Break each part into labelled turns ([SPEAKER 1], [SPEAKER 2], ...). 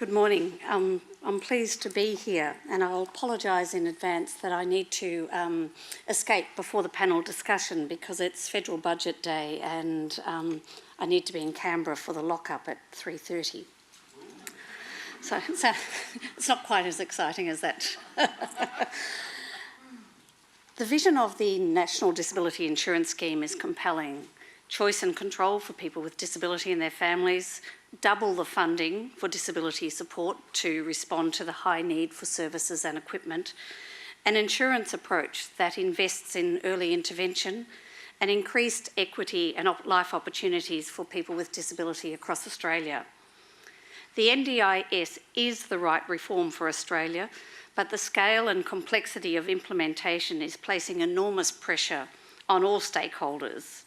[SPEAKER 1] Good morning. I'm pleased to be here, and I'll apologise in advance that I need to escape before the panel discussion because it's federal budget day and I need to be in Canberra for the lock-up at 3:30. So it's not quite as exciting as that. The vision of the National Disability Insurance Scheme is compelling. Choice and control for people with disability and their families, double the funding for disability support to respond to the high need for services and equipment, an insurance approach that invests in early intervention, and increased equity and life opportunities for people with disability across Australia. The NDIS is the right reform for Australia, but the scale and complexity of implementation is placing enormous pressure on all stakeholders.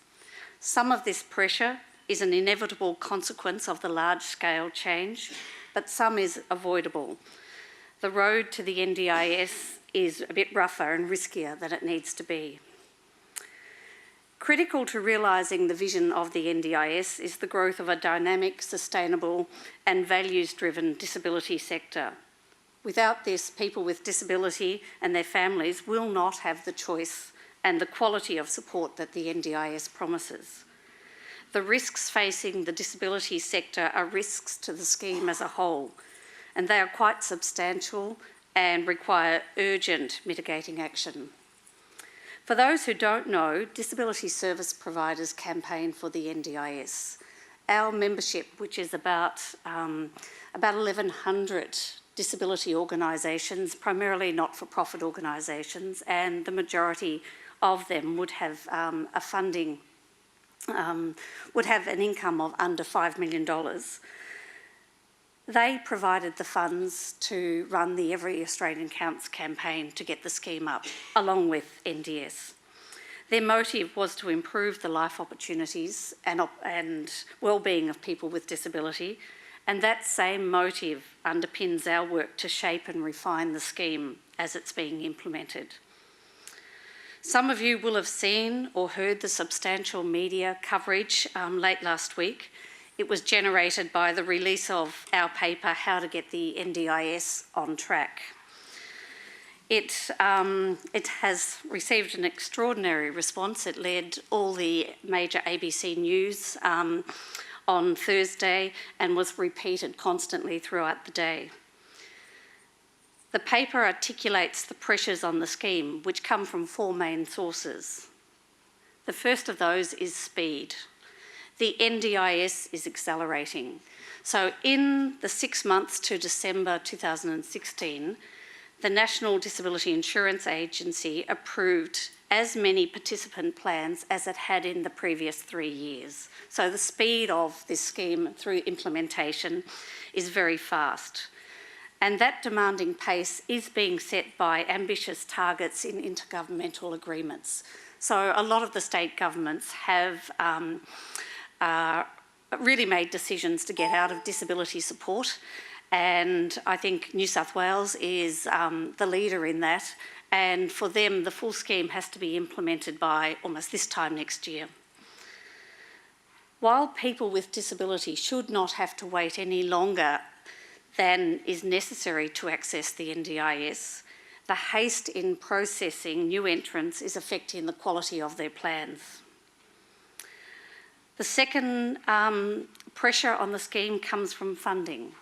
[SPEAKER 1] Some of this pressure is an inevitable consequence of the large-scale change, but some is avoidable. The road to the NDIS is a bit rougher and riskier than it needs to be. Critical to realising the vision of the NDIS is the growth of a dynamic, sustainable and values-driven disability sector. Without this, people with disability and their families will not have the choice and the quality of support that the NDIS promises. The risks facing the disability sector are risks to the scheme as a whole, and they are quite substantial and require urgent mitigating action. For those who don't know, disability service providers campaign for the NDIS. Our membership, which is about 1,100 disability organisations, primarily not-for-profit organisations, and the majority of them would have would have an income of under $5 million. They provided the funds to run the Every Australian Counts campaign to get the scheme up, along with NDS. Their motive was to improve the life opportunities and well-being of people with disability, and that same motive underpins our work to shape and refine the scheme as it's being implemented. Some of you will have seen or heard the substantial media coverage late last week. It was generated by the release of our paper, How to Get the NDIS on Track. It has received an extraordinary response. It led all the major ABC News on Thursday and was repeated constantly throughout the day. The paper articulates the pressures on the scheme, which come from four main sources. The first of those is speed. The NDIS is accelerating. So in the 6 months to December 2016, the National Disability Insurance Agency approved as many participant plans as it had in the previous 3 years. So the speed of this scheme through implementation is very fast. And that demanding pace is being set by ambitious targets in intergovernmental agreements. So a lot of the state governments have really made decisions to get out of disability support, and I think New South Wales is the leader in that, and for them the full scheme has to be implemented by almost this time next year. While people with disability should not have to wait any longer than is necessary to access the NDIS, the haste in processing new entrants is affecting the quality of their plans. The second pressure on the scheme comes from funding.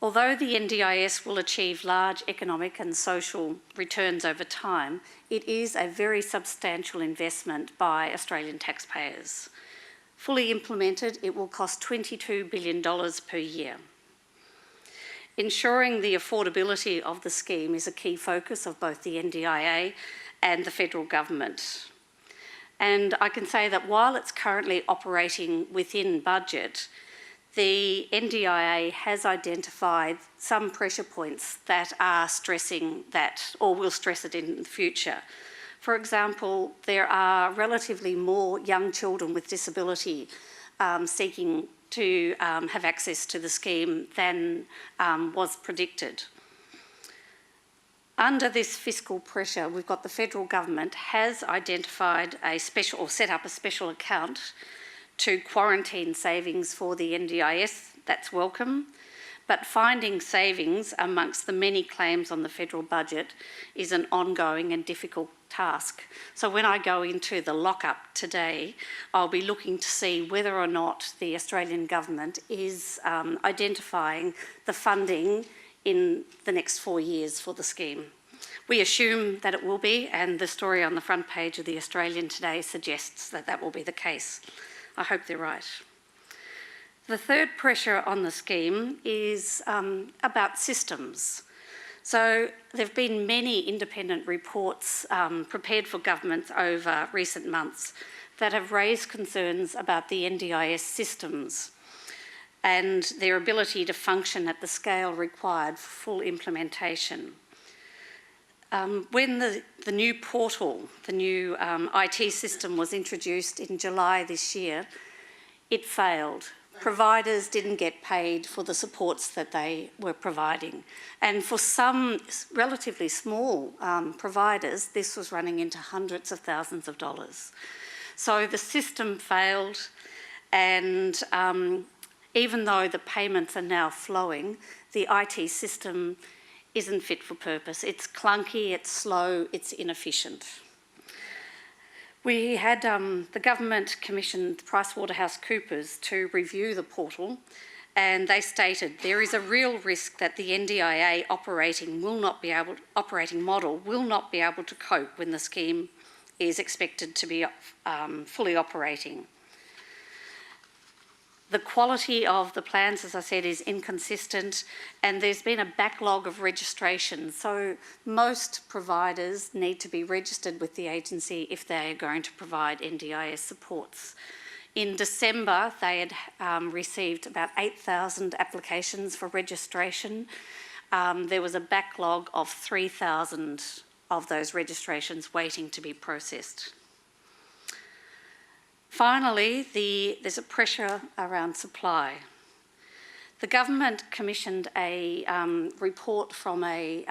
[SPEAKER 1] Although the NDIS will achieve large economic and social returns over time, it is a very substantial investment by Australian taxpayers. Fully implemented, it will cost $22 billion per year. Ensuring the affordability of the scheme is a key focus of both the NDIA and the federal government. And I can say that while it's currently operating within budget, the NDIA has identified some pressure points that are stressing that, or will stress it in the future. For example, there are relatively more young children with disability seeking to have access to the scheme than was predicted. Under this fiscal pressure, we've got the federal government has identified a special, or set up a special account to quarantine savings for the NDIS. That's welcome. But finding savings amongst the many claims on the federal budget is an ongoing and difficult task. So when I go into the lockup today, I'll be looking to see whether or not the Australian government is identifying the funding in the next 4 years for the scheme. We assume that it will be, and the story on the front page of the Australian today suggests that that will be the case. I hope they're right. The third pressure on the scheme is about systems. So there have been many independent reports prepared for governments over recent months that have raised concerns about the NDIS systems and their ability to function at the scale required for full implementation. When the new portal, the new IT system was introduced in July this year, it failed. Providers didn't get paid for the supports that they were providing. And for some relatively small providers, this was running into hundreds of thousands of dollars. So the system failed, and even though the payments are now flowing, the IT system isn't fit for purpose. It's clunky, it's slow, it's inefficient. We had the government commissioned PricewaterhouseCoopers to review the portal, and they stated there is a real risk that the NDIA operating model will not be able to cope when the scheme is expected to be fully operating. The quality of the plans, as I said, is inconsistent, and there's been a backlog of registration. So most providers need to be registered with the agency if they are going to provide NDIS supports. In December, they had received about 8,000 applications for registration. There was a backlog of 3,000 of those registrations waiting to be processed. Finally, there's a pressure around supply. The government commissioned a report from a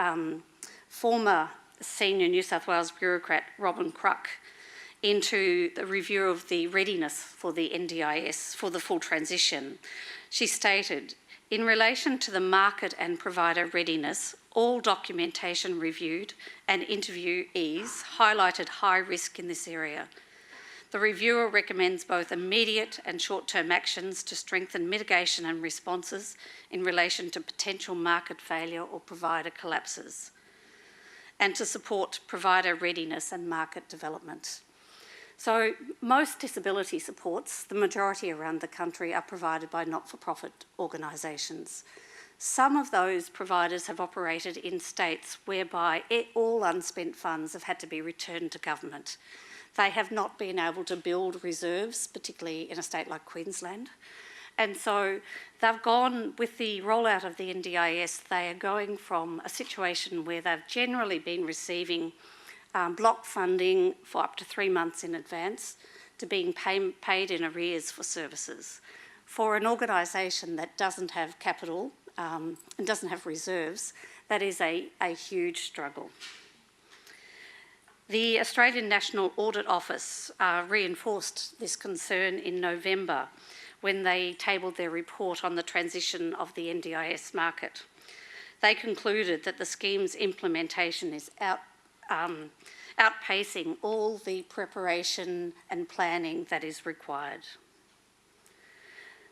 [SPEAKER 1] former senior New South Wales bureaucrat, Robin Cruck, into the review of the readiness for the NDIS for the full transition. She stated, in relation to the market and provider readiness, all documentation reviewed and interviewees highlighted high risk in this area. The reviewer recommends both immediate and short-term actions to strengthen mitigation and responses in relation to potential market failure or provider collapses, and to support provider readiness and market development. So most disability supports, the majority around the country, are provided by not-for-profit organisations. Some of those providers have operated in states whereby all unspent funds have had to be returned to government. They have not been able to build reserves, particularly in a state like Queensland. And so they've gone, with the rollout of the NDIS, they are going from a situation where they've generally been receiving block funding for up to 3 months in advance to being paid in arrears for services. For an organisation that doesn't have capital and doesn't have reserves, that is a huge struggle. The Australian National Audit Office reinforced this concern in November when they tabled their report on the transition of the NDIS market. They concluded that the scheme's implementation is outpacing all the preparation and planning that is required.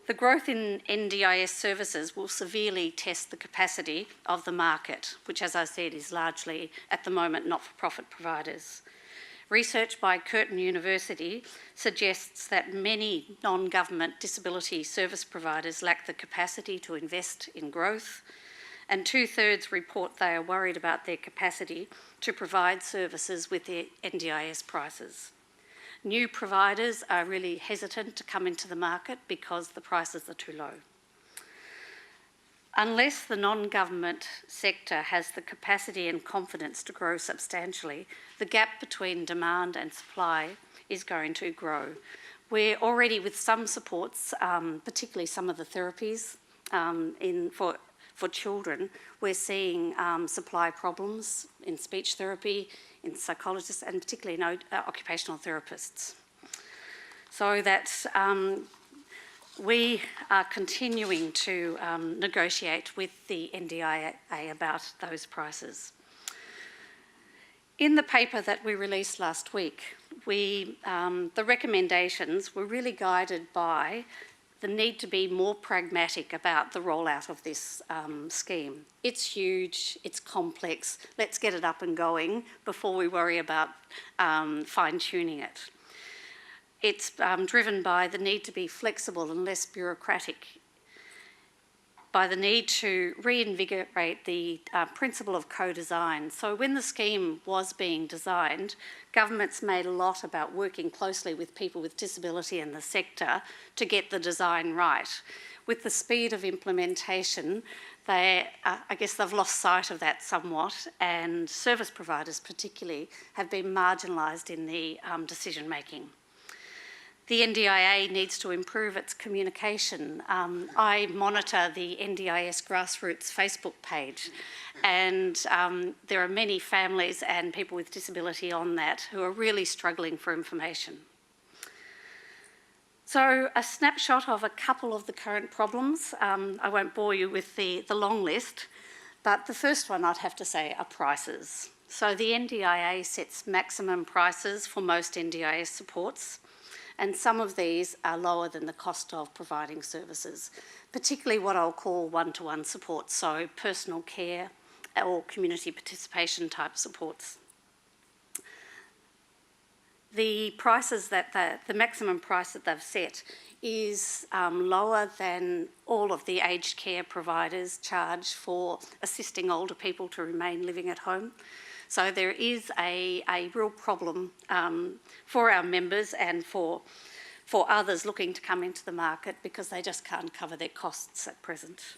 [SPEAKER 1] The growth in NDIS services will severely test the capacity of the market, which, as I said, is largely, at the moment, not-for-profit providers. Research by Curtin University suggests that many non-government disability service providers lack the capacity to invest in growth, and 2/3 report they are worried about their capacity to provide services with their NDIS prices. New providers are really hesitant to come into the market because the prices are too low. Unless the non-government sector has the capacity and confidence to grow substantially, the gap between demand and supply is going to grow. We're already, with some supports, particularly some of the therapies for children, we're seeing supply problems in speech therapy, in psychologists, and particularly in occupational therapists. So that We are continuing to negotiate with the NDIA about those prices. In the paper that we released last week, the recommendations were really guided by the need to be more pragmatic about the rollout of this scheme. It's huge, it's complex, let's get it up and going before we worry about fine-tuning it. It's driven by the need to be flexible and less bureaucratic, by the need to reinvigorate the principle of co-design. So when the scheme was being designed, governments made a lot about working closely with people with disability in the sector to get the design right. With the speed of implementation, I guess they've lost sight of that somewhat, and service providers particularly have been marginalised in the decision-making. The NDIA needs to improve its communication. I monitor the NDIS grassroots Facebook page, and there are many families and people with disability on that who are really struggling for information. So a snapshot of a couple of the current problems. I won't bore you with the long list, but the first one I'd have to say are prices. So the NDIA sets maximum prices for most NDIS supports, and some of these are lower than the cost of providing services, particularly what I'll call one-to-one support, so personal care or community participation type supports. The prices that the maximum price that they've set is lower than all of the aged care providers charge for assisting older people to remain living at home. So there is a real problem for our members and for others looking to come into the market because they just can't cover their costs at present.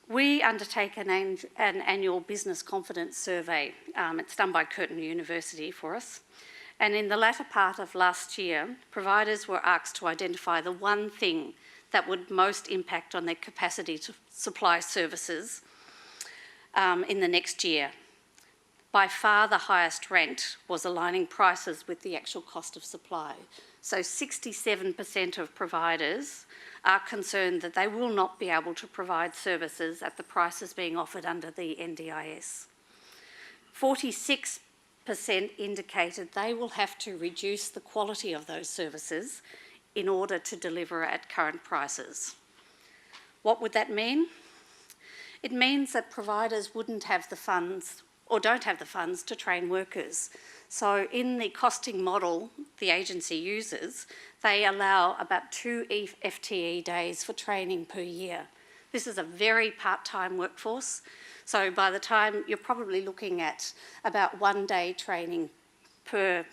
[SPEAKER 1] We undertake an annual business confidence survey. It's done by Curtin University for us. And in the latter part of last year, providers were asked to identify the one thing that would most impact on their capacity to supply services in the next year. By far the highest ranked was aligning prices with the actual cost of supply. So 67% of providers are concerned that they will not be able to provide services at the prices being offered under the NDIS. 46% indicated they will have to reduce the quality of those services in order to deliver at current prices. What would that mean? It means that providers wouldn't have the funds or don't have the funds to train workers. So in the costing model the agency uses, they allow about 2 FTE days for training per year. This is a very part-time workforce, so by the time you're probably looking at about 1 day training per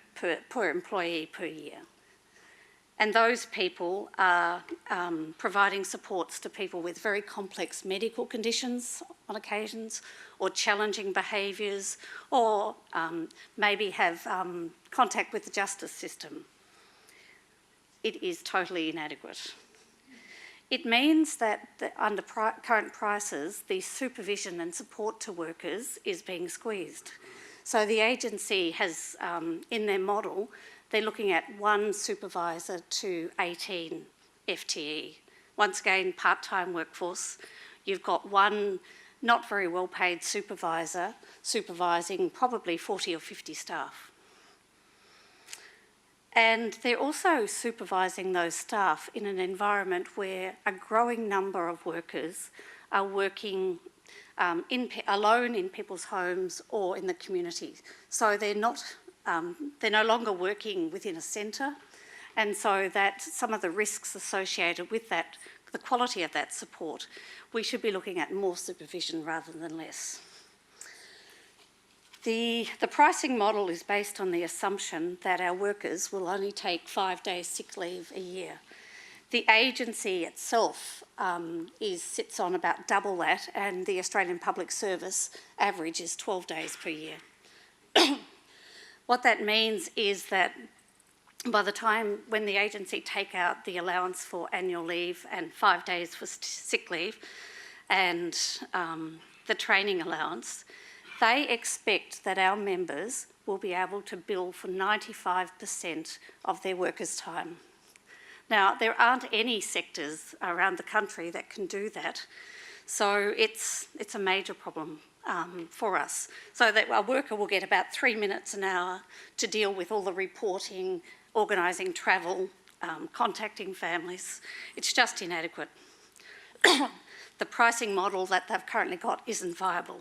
[SPEAKER 1] employee per year. And those people are providing supports to people with very complex medical conditions on occasions, or challenging behaviours, or maybe have contact with the justice system. It is totally inadequate. It means that under current prices, the supervision and support to workers is being squeezed. So the agency has, in their model, they're looking at 1 supervisor to 18 FTE. Once again, part-time workforce. You've got 1 not very well-paid supervisor supervising probably 40 or 50 staff. And they're also supervising those staff in an environment where a growing number of workers are working alone in people's homes or in the community. So they're no longer working within a centre, and so that some of the risks associated with that, the quality of that support, we should be looking at more supervision rather than less. The pricing model is based on the assumption that our workers will only take 5 days sick leave a year. The agency itself sits on about double that, and the Australian Public Service average is 12 days per year. What that means is that by the time when the agency take out the allowance for annual leave and 5 days for sick leave and the training allowance, they expect that our members will be able to bill for 95% of their workers' time. Now, there aren't any sectors around the country that can do that, so it's a major problem for us. So that a worker will get about 3 minutes an hour to deal with all the reporting, organising travel, contacting families. It's just inadequate. The pricing model that they've currently got isn't viable.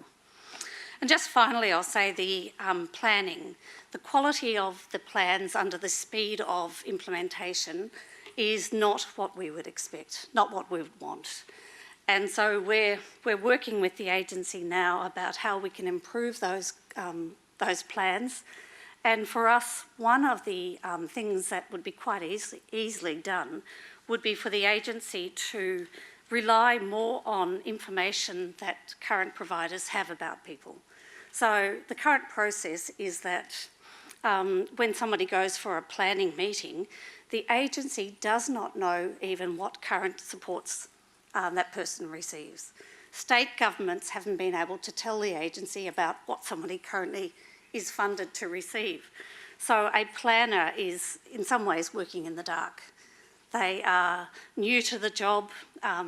[SPEAKER 1] And just finally, I'll say the planning. The quality of the plans under the speed of implementation is not what we would expect, not what we would want. And so we're working with the agency now about how we can improve those plans. And for us, one of the things that would be quite easily done would be for the agency to rely more on information that current providers have about people. So the current process is that when somebody goes for a planning meeting, the agency does not know even what current supports that person receives. State governments haven't been able to tell the agency about what somebody currently is funded to receive. So a planner is in some ways working in the dark. They are new to the job,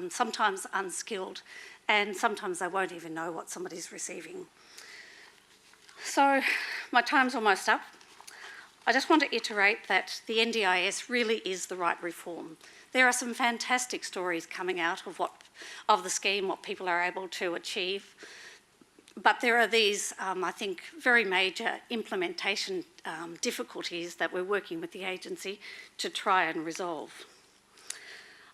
[SPEAKER 1] sometimes unskilled, and sometimes they won't even know what somebody's receiving. So my time's almost up. I just want to iterate that the NDIS really is the right reform. There are some fantastic stories coming out of the scheme, what people are able to achieve. But there are these, I think, very major implementation difficulties that we're working with the agency to try and resolve.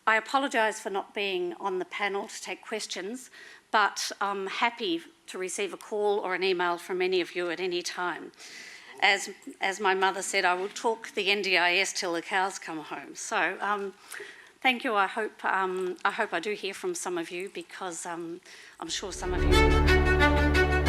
[SPEAKER 1] I apologise for not being on the panel to take questions, but I'm happy to receive a call or an email from any of you at any time. As my mother said, I will talk the NDIS till the cows come home. So thank you. I hope I do hear from some of you, because I'm sure some of you